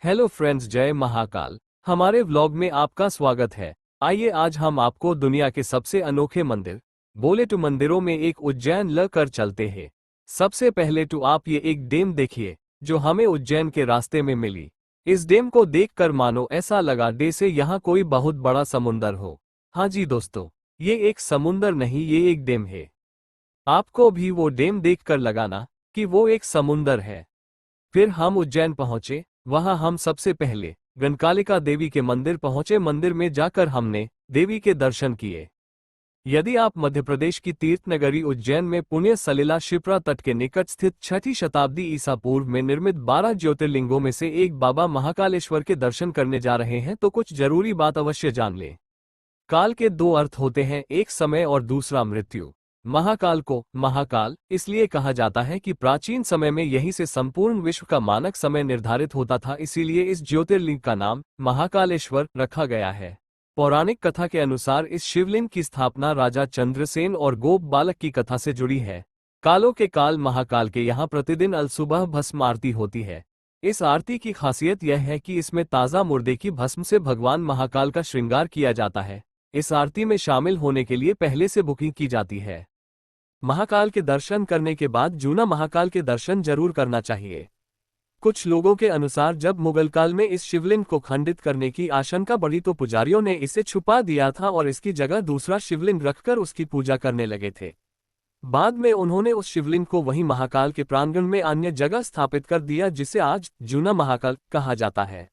Hello friends, जय महाकाल। हमारे vlog में आपका स्वागत है। आइए आज हम आपको दुनिया के सबसे अनोखे मंदिर बोले तो मंदिरों में एक उज्जैन कर चलते हैं। सबसे पहले तो आप ये एक डैम देखिए जो हमें उज्जैन के रास्ते में मिली। इस डैम को देखकर मानो ऐसा लगा जैसे यहाँ कोई बहुत बड़ा समुंदर हो। हाँ जी दोस्तों, ये एक समुंदर नहीं, ये एक डैम है। आपको भी वो डैम देखकर लगाना कि वो एक समुंदर है। फिर हम उज्जैन पहुंचे। वहां हम सबसे पहले गणकालिका देवी के मंदिर पहुंचे। मंदिर में जाकर हमने देवी के दर्शन किए। यदि आप मध्य प्रदेश की तीर्थ नगरी उज्जैन में पुण्य सलिला शिप्रा तट के निकट स्थित 6ठी शताब्दी ईसा पूर्व में निर्मित 12 ज्योतिर्लिंगों में से एक बाबा महाकालेश्वर के दर्शन करने जा रहे हैं तो कुछ जरूरी बात अवश्य जान लें। काल के दो अर्थ होते हैं, एक समय और दूसरा मृत्यु। महाकाल को महाकाल इसलिए कहा जाता है कि प्राचीन समय में यहीं से संपूर्ण विश्व का मानक समय निर्धारित होता था, इसीलिए इस ज्योतिर्लिंग का नाम महाकालेश्वर रखा गया है। पौराणिक कथा के अनुसार इस शिवलिंग की स्थापना राजा चंद्रसेन और गोप बालक की कथा से जुड़ी है। कालों के काल महाकाल के यहाँ प्रतिदिन अलसुबह भस्म आरती होती है। इस आरती की खासियत यह है कि इसमें ताज़ा मुर्दे की भस्म से भगवान महाकाल का श्रृंगार किया जाता है। इस आरती में शामिल होने के लिए पहले से बुकिंग की जाती है। महाकाल के दर्शन करने के बाद जूना महाकाल के दर्शन जरूर करना चाहिए। कुछ लोगों के अनुसार जब मुगल काल में इस शिवलिंग को खंडित करने की आशंका बढ़ी तो पुजारियों ने इसे छुपा दिया था और इसकी जगह दूसरा शिवलिंग रखकर उसकी पूजा करने लगे थे। बाद में उन्होंने उस शिवलिंग को वहीं महाकाल के प्रांगण में अन्य जगह स्थापित कर दिया, जिसे आज जूना महाकाल कहा जाता है।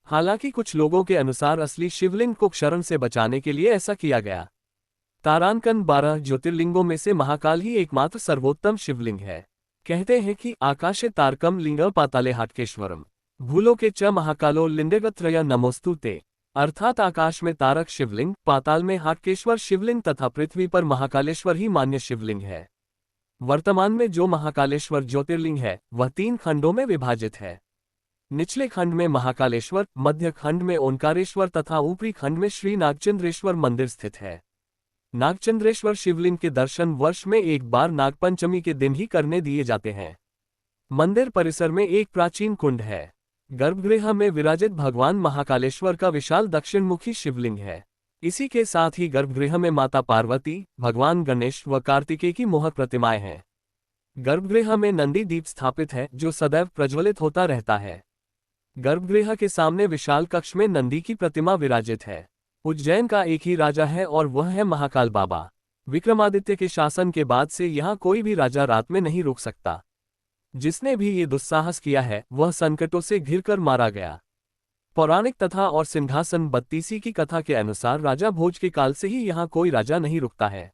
हालांकि कुछ लोगों के अनुसार असली शिवलिंग को क्षरण से बचाने के लिए ऐसा किया गया। तारांकन 12 ज्योतिर्लिंगों में से महाकाल ही एकमात्र सर्वोत्तम शिवलिंग है। कहते हैं कि आकाशे तारकम लिंग पाताले हाटकेश्वरम भूलो के च महाकालो लिंगत्रय नमोस्तुते, अर्थात आकाश में तारक शिवलिंग, पाताल में हाटकेश्वर शिवलिंग तथा पृथ्वी पर महाकालेश्वर ही मान्य शिवलिंग है। वर्तमान में जो महाकालेश्वर ज्योतिर्लिंग है वह 3 खंडों में विभाजित है। निचले खंड में महाकालेश्वर, मध्य खंड में ओंकारेश्वर तथा ऊपरी खंड में श्री नागचंद्रेश्वर मंदिर स्थित है। नागचंद्रेश्वर शिवलिंग के दर्शन वर्ष में एक बार नागपंचमी के दिन ही करने दिए जाते हैं। मंदिर परिसर में एक प्राचीन कुंड है। गर्भगृह में विराजित भगवान महाकालेश्वर का विशाल दक्षिणमुखी शिवलिंग है। इसी के साथ ही गर्भगृह में माता पार्वती, भगवान गणेश व कार्तिकेय की मोहर प्रतिमाएं हैं। गर्भगृह में नंदी दीप स्थापित है जो सदैव प्रज्वलित होता रहता है। गर्भगृह के सामने विशाल कक्ष में नंदी की प्रतिमा विराजित है। उज्जैन का एक ही राजा है और वह है महाकाल बाबा। विक्रमादित्य के शासन के बाद से यहाँ कोई भी राजा रात में नहीं रुक सकता। जिसने भी ये दुस्साहस किया है वह संकटों से घिरकर मारा गया। पौराणिक कथा और सिंहासन बत्तीसी की कथा के अनुसार राजा भोज के काल से ही यहाँ कोई राजा नहीं रुकता है।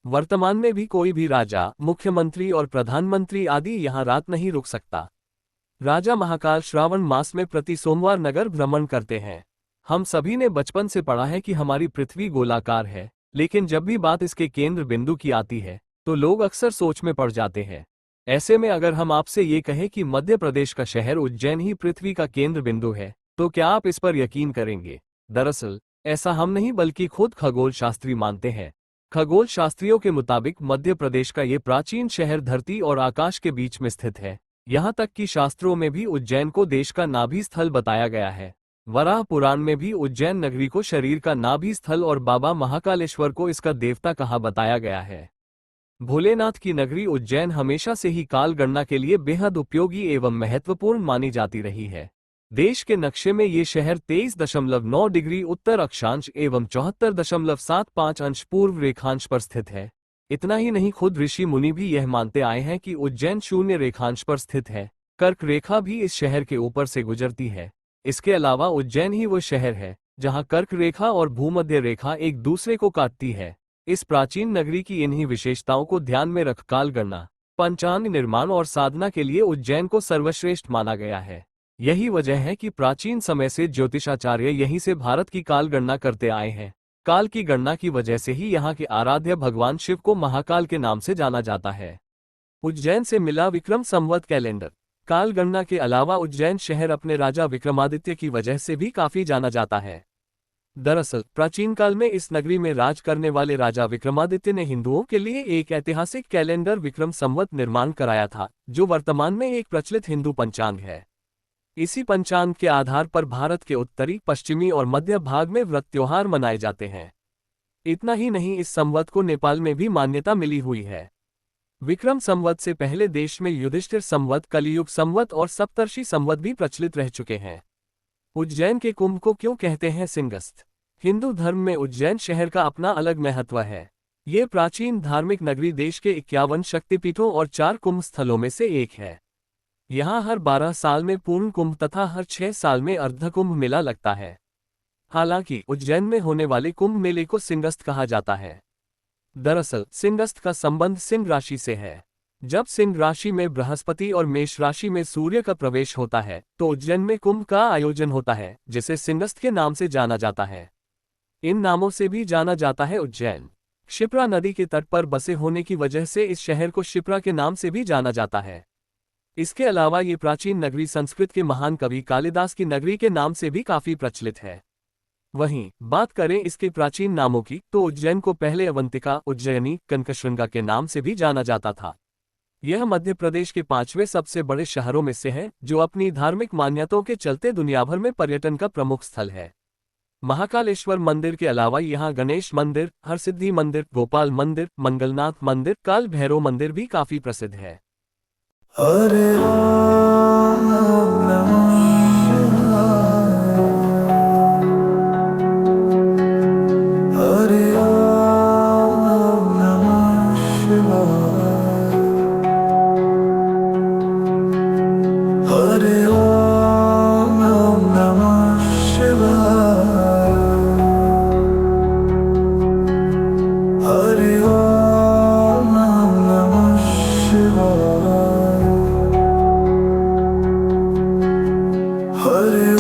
वर्तमान में भी कोई भी राजा, मुख्यमंत्री और प्रधानमंत्री आदि यहाँ रात नहीं रुक सकता। राजा महाकाल श्रावण मास में प्रति सोमवार नगर भ्रमण करते हैं। हम सभी ने बचपन से पढ़ा है कि हमारी पृथ्वी गोलाकार है, लेकिन जब भी बात इसके केंद्र बिंदु की आती है तो लोग अक्सर सोच में पड़ जाते हैं। ऐसे में अगर हम आपसे ये कहें कि मध्य प्रदेश का शहर उज्जैन ही पृथ्वी का केंद्र बिंदु है तो क्या आप इस पर यकीन करेंगे? दरअसल ऐसा हम नहीं बल्कि खुद खगोल शास्त्री मानते हैं। खगोल शास्त्रियों के मुताबिक मध्य प्रदेश का ये प्राचीन शहर धरती और आकाश के बीच में स्थित है। यहाँ तक कि शास्त्रों में भी उज्जैन को देश का नाभि स्थल बताया गया है। वराह पुराण में भी उज्जैन नगरी को शरीर का नाभि स्थल और बाबा महाकालेश्वर को इसका देवता कहा बताया गया है। भोलेनाथ की नगरी उज्जैन हमेशा से ही काल गणना के लिए बेहद उपयोगी एवं महत्वपूर्ण मानी जाती रही है। देश के नक्शे में ये शहर 23.9 डिग्री उत्तर अक्षांश एवं 74.75 अंश पूर्व रेखांश पर स्थित है। इतना ही नहीं, खुद ऋषि मुनि भी यह मानते आए हैं कि उज्जैन शून्य रेखांश पर स्थित है। कर्क रेखा भी इस शहर के ऊपर से गुजरती है। इसके अलावा उज्जैन ही वो शहर है जहां कर्क रेखा और भूमध्य रेखा एक दूसरे को काटती है। इस प्राचीन नगरी की इन्हीं विशेषताओं को ध्यान में रख काल गणना, पंचांग निर्माण और साधना के लिए उज्जैन को सर्वश्रेष्ठ माना गया है। यही वजह है कि प्राचीन समय से ज्योतिषाचार्य यहीं से भारत की काल गणना करते आए हैं। काल की गणना की वजह से ही यहाँ के आराध्य भगवान शिव को महाकाल के नाम से जाना जाता है। उज्जैन से मिला विक्रम संवत कैलेंडर। काल गणना के अलावा उज्जैन शहर अपने राजा विक्रमादित्य की वजह से भी काफी जाना जाता है। दरअसल प्राचीन काल में इस नगरी में राज करने वाले राजा विक्रमादित्य ने हिंदुओं के लिए एक ऐतिहासिक कैलेंडर विक्रम संवत निर्माण कराया था, जो वर्तमान में एक प्रचलित हिंदू पंचांग है। इसी पंचांग के आधार पर भारत के उत्तरी, पश्चिमी और मध्य भाग में व्रत त्योहार मनाए जाते हैं। इतना ही नहीं, इस संवत को नेपाल में भी मान्यता मिली हुई है। विक्रम संवत से पहले देश में युधिष्ठिर संवत, कलियुग संवत और सप्तर्षि संवत भी प्रचलित रह चुके हैं। उज्जैन के कुंभ को क्यों कहते हैं सिंहस्थ? हिंदू धर्म में उज्जैन शहर का अपना अलग महत्व है। ये प्राचीन धार्मिक नगरी देश के 51 शक्तिपीठों और 4 कुंभ स्थलों में से एक है। यहाँ हर 12 साल में पूर्ण कुंभ तथा हर 6 साल में अर्धकुंभ मेला लगता है। हालांकि उज्जैन में होने वाले कुंभ मेले को सिंहस्थ कहा जाता है। दरअसल सिंहस्थ का संबंध सिंह राशि से है। जब सिंह राशि में बृहस्पति और मेष राशि में सूर्य का प्रवेश होता है तो उज्जैन में कुंभ का आयोजन होता है, जिसे सिंहस्थ के नाम से जाना जाता है। इन नामों से भी जाना जाता है उज्जैन। क्षिप्रा नदी के तट पर बसे होने की वजह से इस शहर को क्षिप्रा के नाम से भी जाना जाता है। इसके अलावा ये प्राचीन नगरी संस्कृत के महान कवि कालिदास की नगरी के नाम से भी काफी प्रचलित है। वहीं बात करें इसके प्राचीन नामों की तो उज्जैन को पहले अवंतिका, उज्जयिनी, कनकशृंगा के नाम से भी जाना जाता था। यह मध्य प्रदेश के 5वें सबसे बड़े शहरों में से है, जो अपनी धार्मिक मान्यताओं के चलते दुनिया भर में पर्यटन का प्रमुख स्थल है। महाकालेश्वर मंदिर के अलावा यहाँ गणेश मंदिर, हरसिद्धि मंदिर, गोपाल मंदिर, मंगलनाथ मंदिर, काल भैरव मंदिर भी काफी प्रसिद्ध है। हरे राम नमः शिवाय। हरे राम नमः शिवाय। हरे राम नमः शिवाय। हरे राम नमः शिवाय। हरे